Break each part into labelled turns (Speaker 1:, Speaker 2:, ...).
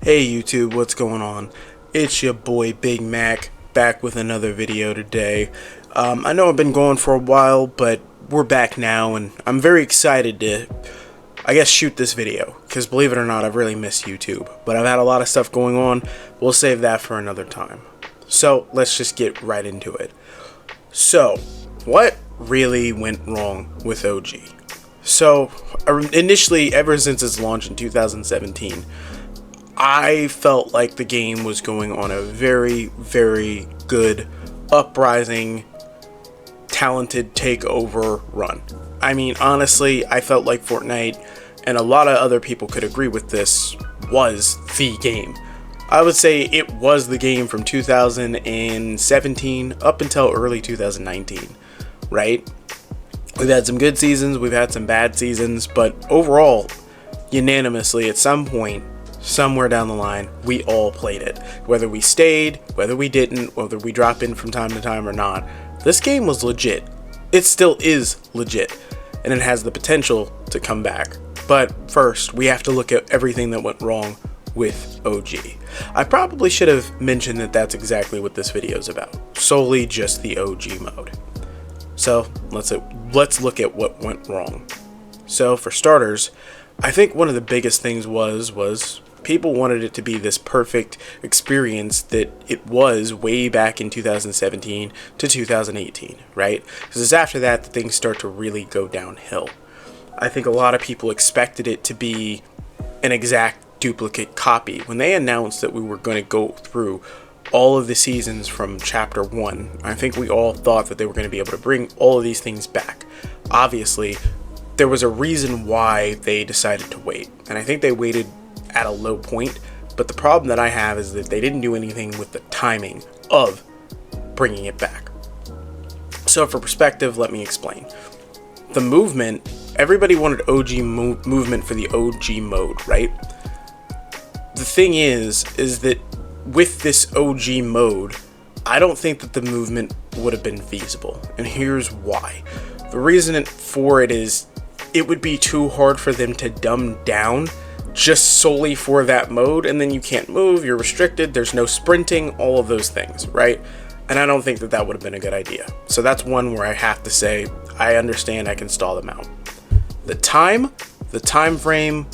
Speaker 1: Hey YouTube, what's going on? It's your boy Big Mac, back with another video today. I know I've been going for a while, but we're back now, and I'm very excited to, shoot this video. Because believe it or not, I've really missed YouTube. But I've had a lot of stuff going on. We'll save that for another time. So, let's just get right into it. So, what really went wrong with OG? So, initially, ever since its launch in 2017, I felt like the game was going on a very, very good, uprising, talented takeover run. I mean, honestly, I felt like Fortnite, and a lot of other people could agree with this, was the game. I would say it was the game from 2017 up until early 2019, right? We've had some good seasons, we've had some bad seasons, but overall, unanimously, at some point, somewhere down the line, we all played it. Whether we stayed, whether we didn't, whether we drop in from time to time or not, this game was legit. It still is legit, and it has the potential to come back. But first, we have to look at everything that went wrong with OG. I probably should have mentioned that that's exactly what this video is about. Solely just the OG mode. So, let's look at what went wrong. So, for starters, I think one of the biggest things was people wanted it to be this perfect experience that it was way back in 2017 to 2018, right? Because it's after that things start to really go downhill. I think a lot of people expected it to be an exact duplicate copy. When they announced that we were going to go through all of the seasons from chapter 1, I think we all thought that they were going to be able to bring all of these things back. Obviously, there was a reason why they decided to wait, and I think they waited at a low point, but the problem that I have is that they didn't do anything with the timing of bringing it back. So for perspective, let me explain. The movement, everybody wanted OG movement for the OG mode, right? The thing is that with this OG mode, I don't think that the movement would have been feasible, and here's why. The reason for it is it would be too hard for them to dumb down just solely for that mode, and then you can't move, you're restricted, there's no sprinting, all of those things, right? And I don't think that that would have been a good idea. So that's one where I have to say, I understand I can stall them out. The time frame,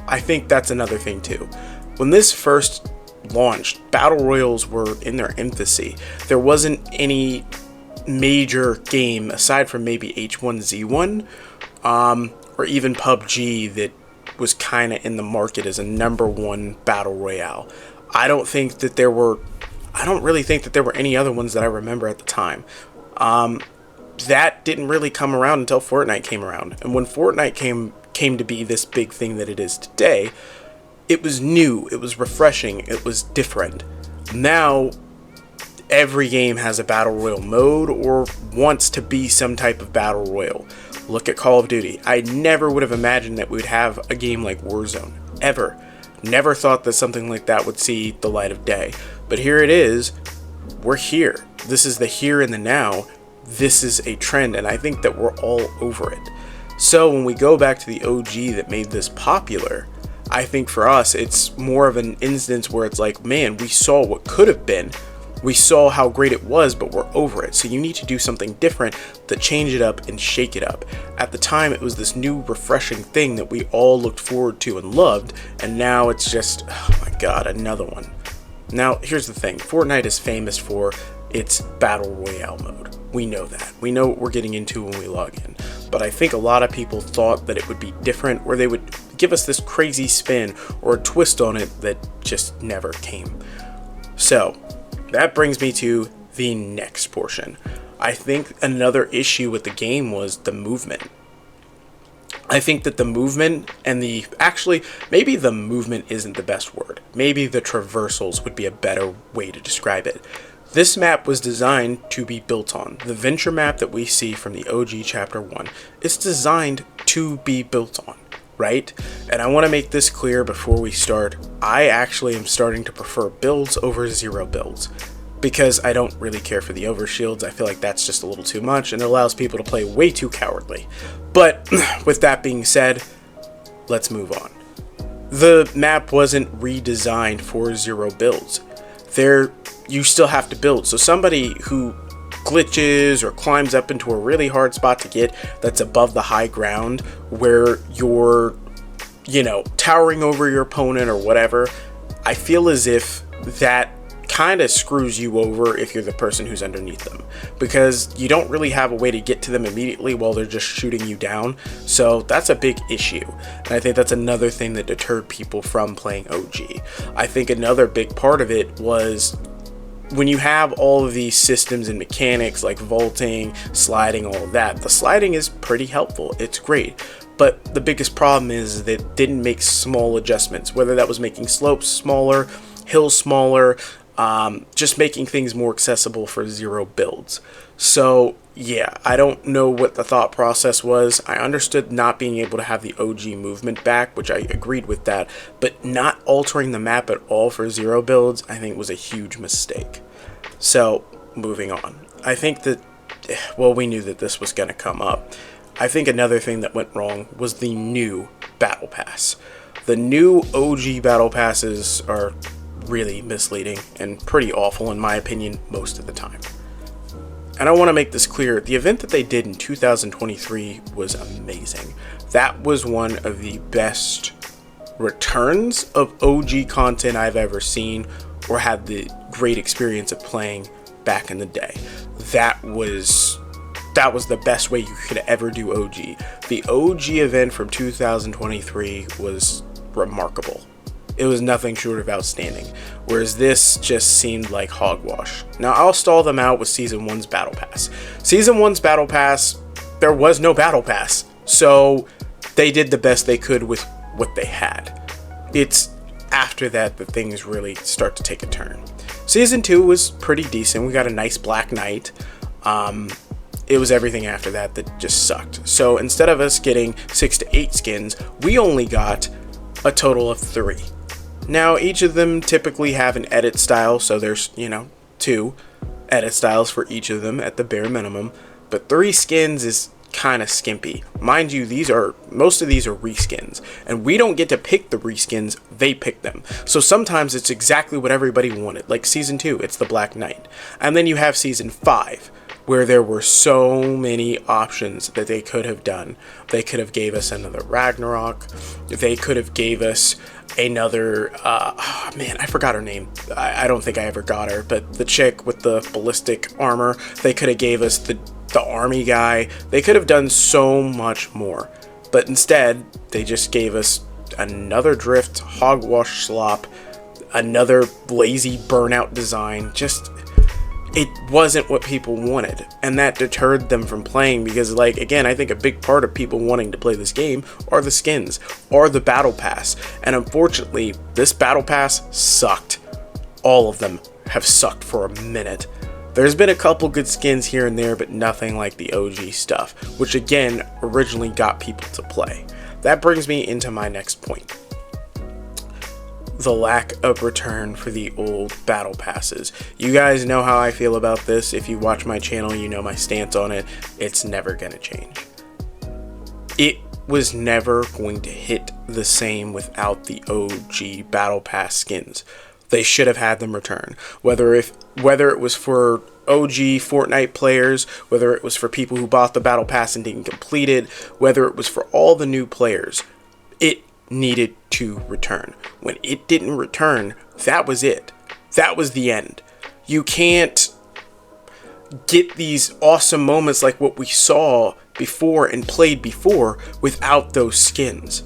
Speaker 1: I think that's another thing too. When this first launched, battle royals were in their infancy. There wasn't any major game aside from maybe H1Z1 or even PUBG that was kind of in the market as a #1 battle royale. I don't really think that there were any other ones that I remember at the time. That didn't really come around until Fortnite came around. And when Fortnite came to be this big thing that it is today, it was new, it was refreshing, it was different. Now, every game has a battle royale mode or wants to be some type of battle royale. Look at Call of Duty. I never would have imagined that we'd have a game like Warzone. Ever. Never thought that something like that would see the light of day. But here it is. We're here. This is the here and the now. This is a trend, and I think that we're all over it. So when we go back to the OG that made this popular, I think for us it's more of an instance where it's like, man, we saw what could have been. We saw how great it was, but we're over it. So you need to do something different to change it up and shake it up. At the time, it was this new, refreshing thing that we all looked forward to and loved, and now it's just, oh my god, another one. Now, here's the thing. Fortnite is famous for its Battle Royale mode. We know that. We know what we're getting into when we log in. But I think a lot of people thought that it would be different, where they would give us this crazy spin or a twist on it that just never came. So, that brings me to the next portion. I think another issue with the game was the movement. I think that the movement and maybe the movement isn't the best word. Maybe the traversals would be a better way to describe it. This map was designed to be built on. The venture map that we see from the OG Chapter 1 is designed to be built on, right? And I want to make this clear before we start. I actually am starting to prefer builds over zero builds, because I don't really care for the overshields. I feel like that's just a little too much, and it allows people to play way too cowardly. But with that being said, let's move on. the map wasn't redesigned for 0 builds. You still have to build. So somebody who glitches or climbs up into a really hard spot to get that's above the high ground where you're, towering over your opponent or whatever, I feel as if that kind of screws you over if you're the person who's underneath them, because you don't really have a way to get to them immediately while they're just shooting you down. So that's a big issue, and I think that's another thing that deterred people from playing OG. I think another big part of it was when you have all of these systems and mechanics like vaulting, sliding, all of that. The sliding is pretty helpful, it's great, but the biggest problem is that it didn't make small adjustments, whether that was making slopes smaller, hills smaller, just making things more accessible for 0 builds. So yeah, I don't know what the thought process was. I understood not being able to have the OG movement back, which I agreed with that, but not altering the map at all for 0 builds, I think was a huge mistake. So moving on, I think that, well, we knew that this was going to come up. I think another thing that went wrong was the new battle pass. The new OG battle passes are really misleading and pretty awful in my opinion most of the time. And I want to make this clear, the event that they did in 2023 was amazing. That was one of the best returns of OG content I've ever seen or had the great experience of playing back in the day. That was the best way you could ever do OG. The OG event from 2023 was remarkable. It was nothing short of outstanding, whereas this just seemed like hogwash. Now, I'll stall them out with Season 1's Battle Pass. Season 1's Battle Pass, there was no Battle Pass, so they did the best they could with what they had. It's after that that things really start to take a turn. Season 2 was pretty decent. We got a nice Black Knight. It was everything after that that just sucked. So instead of us getting 6 to 8 skins, we only got a total of 3. Now, each of them typically have an edit style, so there's, 2 edit styles for each of them at the bare minimum, but 3 skins is kind of skimpy. Mind you, most of these are reskins, and we don't get to pick the reskins, they pick them. So sometimes it's exactly what everybody wanted, like Season 2, it's the Black Knight. And then you have Season 5, where there were so many options that they could have done. They could have gave us another Ragnarok. They could have gave us another, I forgot her name. I don't think I ever got her, but the chick with the ballistic armor. They could have gave us the army guy. They could have done so much more. But instead, they just gave us another drift, hogwash slop, another lazy burnout design. It wasn't what people wanted, and that deterred them from playing because, again, I think a big part of people wanting to play this game are the skins, or the battle pass, and unfortunately, this battle pass sucked. All of them have sucked for a minute. There's been a couple good skins here and there, but nothing like the OG stuff, which again, originally got people to play. That brings me into my next point. The lack of return for the old battle passes. You guys know how I feel about this. If you watch my channel, you know my stance on it. It's never gonna change. It was never going to hit the same without the OG battle pass skins. They should have had them return. Whether it was for OG Fortnite players, whether it was for people who bought the battle pass and didn't complete it, whether it was for all the new players, it needed to return. When it didn't return, that was it. That was the end. You can't get these awesome moments like what we saw before and played before without those skins.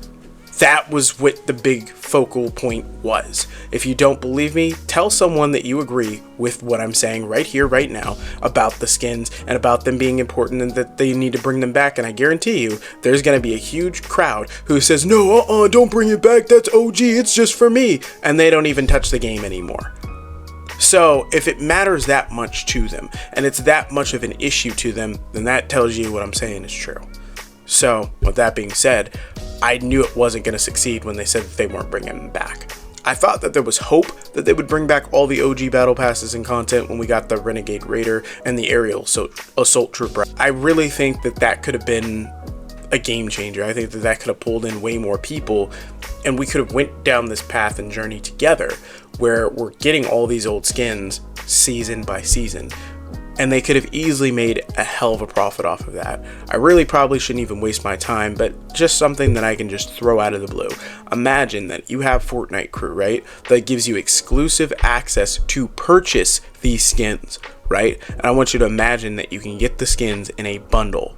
Speaker 1: That was what the big focal point was. If you don't believe me, tell someone that you agree with what I'm saying right here, right now, about the skins and about them being important and that they need to bring them back. And I guarantee you, there's going to be a huge crowd who says, no, don't bring it back. That's OG. It's just for me. And they don't even touch the game anymore. So if it matters that much to them and it's that much of an issue to them, then that tells you what I'm saying is true. So with that being said, I knew it wasn't going to succeed when they said that they weren't bringing them back. I thought that there was hope that they would bring back all the OG battle passes and content when we got the Renegade Raider and the Aerial Assault Trooper. I really think that that could have been a game changer. I think that that could have pulled in way more people And we could have went down this path and journey together where we're getting all these old skins season by season. And they could have easily made a hell of a profit off of that. I really probably shouldn't even waste my time, but just something that I can just throw out of the blue. Imagine that you have Fortnite Crew, right? That gives you exclusive access to purchase these skins, right? And I want you to imagine that you can get the skins in a bundle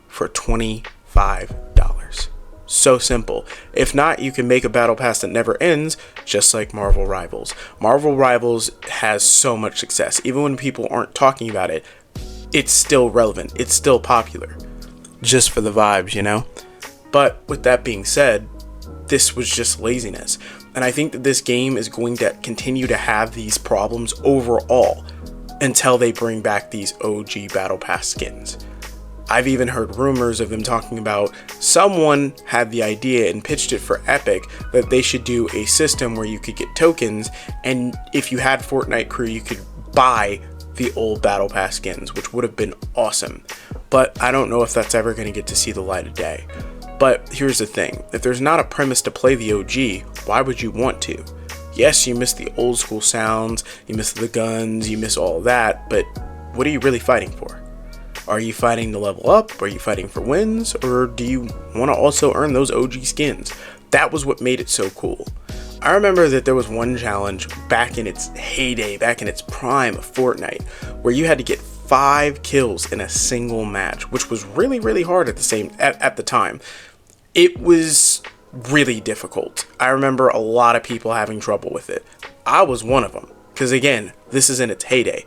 Speaker 1: for $25. So simple. If not, you can make a battle pass that never ends, just like Marvel Rivals. Marvel Rivals has so much success. Even when people aren't talking about it, it's still relevant. It's still popular. Just for the vibes, you know? But with that being said, this was just laziness. And I think that this game is going to continue to have these problems overall until they bring back these OG Battle Pass skins. I've even heard rumors of them talking about someone had the idea and pitched it for Epic that they should do a system where you could get tokens, and if you had Fortnite Crew, you could buy the old Battle Pass skins, which would have been awesome. But I don't know if that's ever going to get to see the light of day. But here's the thing, if there's not a premise to play the OG, why would you want to? Yes, you miss the old school sounds, you miss the guns, you miss all that, but what are you really fighting for? Are you fighting to level up? Are you fighting for wins? Or do you want to also earn those OG skins? That was what made it so cool. I remember that there was one challenge back in its heyday, back in its prime of Fortnite, where you had to get 5 kills in a single match, which was really, really hard at the time. It was really difficult. I remember a lot of people having trouble with it. I was one of them, because again, this is in its heyday.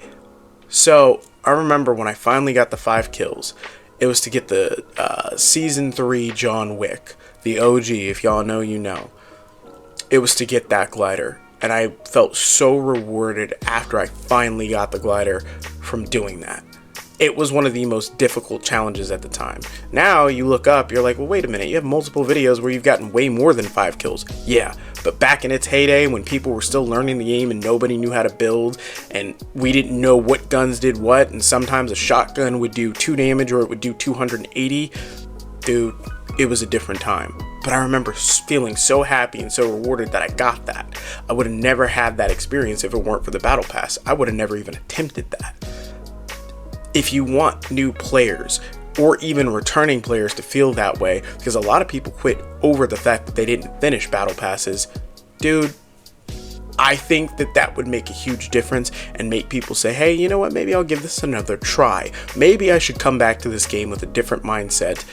Speaker 1: So I remember when I finally got the 5 kills, it was to get the Season 3 John Wick, the OG, if y'all know, you know. It was to get that glider, and I felt so rewarded after I finally got the glider from doing that. It was one of the most difficult challenges at the time. Now you look up, you're like, well, wait a minute, you have multiple videos where you've gotten way more than 5 kills. Yeah, but back in its heyday when people were still learning the game and nobody knew how to build and we didn't know what guns did what, and sometimes a shotgun would do 2 damage or it would do 280, dude, it was a different time. But I remember feeling so happy and so rewarded that I got that. I would have never had that experience if it weren't for the Battle Pass. I would have never even attempted that. If you want new players or even returning players to feel that way, because a lot of people quit over the fact that they didn't finish battle passes, dude, I think that that would make a huge difference and make people say, hey, you know what, maybe I'll give this another try. Maybe I should come back to this game with a different mindset.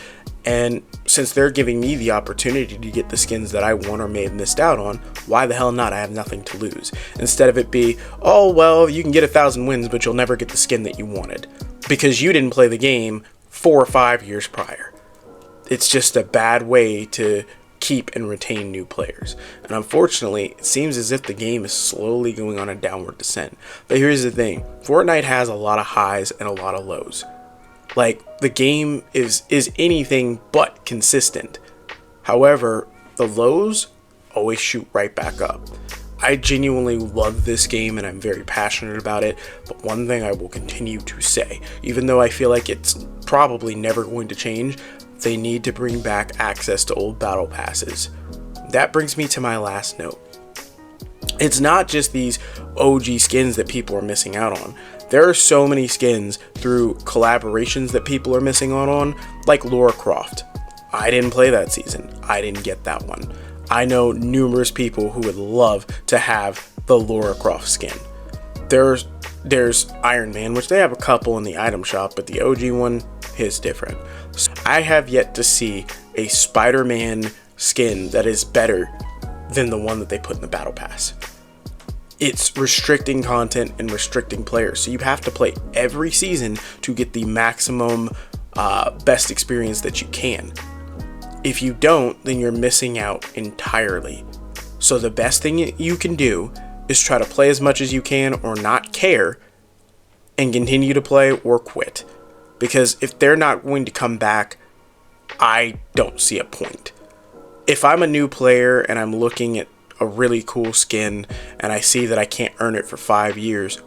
Speaker 1: And since they're giving me the opportunity to get the skins that I want or may have missed out on, why the hell not? I have nothing to lose. Instead of it be, oh, well, you can get 1,000 wins, but you'll never get the skin that you wanted because you didn't play the game 4 or 5 years prior. It's just a bad way to keep and retain new players. And unfortunately, it seems as if the game is slowly going on a downward descent. But here's the thing. Fortnite has a lot of highs and a lot of lows. Like, the game is anything but consistent. However, the lows always shoot right back up. I genuinely love this game and I'm very passionate about it, but one thing I will continue to say, even though I feel like it's probably never going to change, they need to bring back access to old battle passes. That brings me to my last note. It's not just these OG skins that people are missing out on. There are so many skins through collaborations that people are missing out on, like Lara Croft. I didn't play that season. I didn't get that one. I know numerous people who would love to have the Lara Croft skin. There's Iron Man, which they have a couple in the item shop, but the OG one is different. I have yet to see a Spider-Man skin that is better than the one that they put in the Battle Pass. It's restricting content and restricting players, so you have to play every season to get the maximum best experience that you can. If you don't, then you're missing out entirely. So the best thing you can do is try to play as much as you can or not care and continue to play or quit. Because if they're not going to come back, I don't see a point. If I'm a new player and I'm looking at a really cool skin and I see that I can't earn it for 5 years,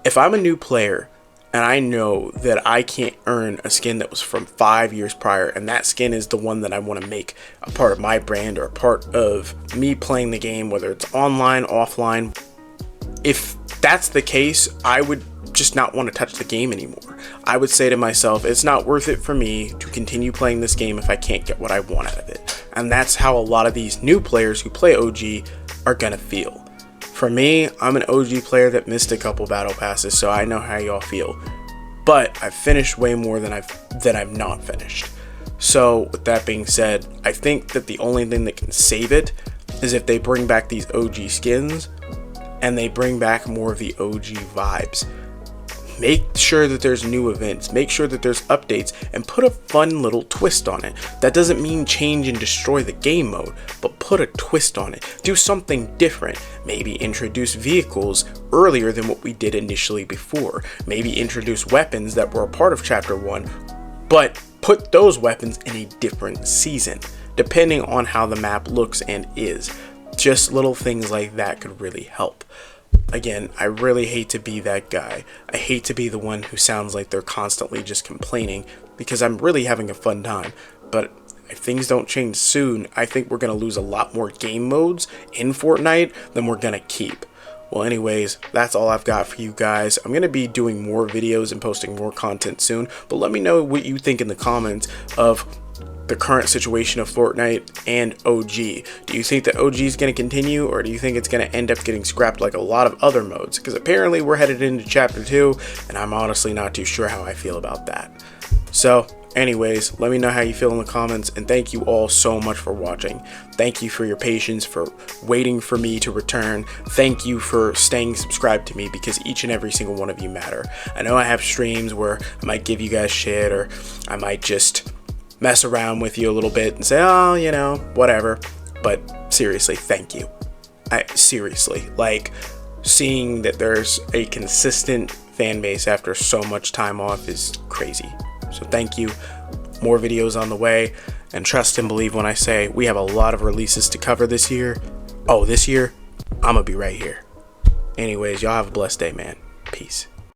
Speaker 1: if I'm a new player and I know that I can't earn a skin that was from 5 years prior, and that skin is the one that I want to make a part of my brand or a part of me playing the game, whether it's online, offline. If that's the case, I would just not want to touch the game anymore. I would say to myself, it's not worth it for me to continue playing this game if I can't get what I want out of it. And that's how a lot of these new players who play OG are gonna feel. For me, I'm an OG player that missed a couple battle passes, so I know how y'all feel. But I've finished way more than I've not finished. So with that being said, I think that the only thing that can save it is if they bring back these OG skins and they bring back more of the OG vibes. Make sure that there's new events, make sure that there's updates, and put a fun little twist on it. That doesn't mean change and destroy the game mode, but put a twist on it. Do something different. Maybe introduce vehicles earlier than what we did initially before. Maybe introduce weapons that were a part of Chapter 1, but put those weapons in a different season, depending on how the map looks and is. Just little things like that could really help. Again, I really hate to be that guy. I hate to be the one who sounds like they're constantly just complaining, because I'm really having a fun time. But if things don't change soon, I think we're going to lose a lot more game modes in Fortnite than we're going to keep. Well, anyways, that's all I've got for you guys. I'm going to be doing more videos and posting more content soon, but let me know what you think in the comments of the current situation of Fortnite and OG. Do you think that OG is going to continue, or do you think it's going to end up getting scrapped like a lot of other modes? Because apparently we're headed into Chapter 2, and I'm honestly not too sure how I feel about that. So anyways, let me know how you feel in the comments, and thank you all so much for watching. Thank you for your patience, for waiting for me to return. Thank you for staying subscribed to me, because each and every single one of you matter. I know I have streams where I might give you guys shit, or I might just mess around with you a little bit and say, oh, you know, whatever. But seriously, thank you. Seriously, like, seeing that there's a consistent fan base after so much time off is crazy. So thank you. More videos on the way, and trust and believe when I say we have a lot of releases to cover this year. Oh, this year, I'm gonna be right here. Anyways, y'all have a blessed day, man. Peace.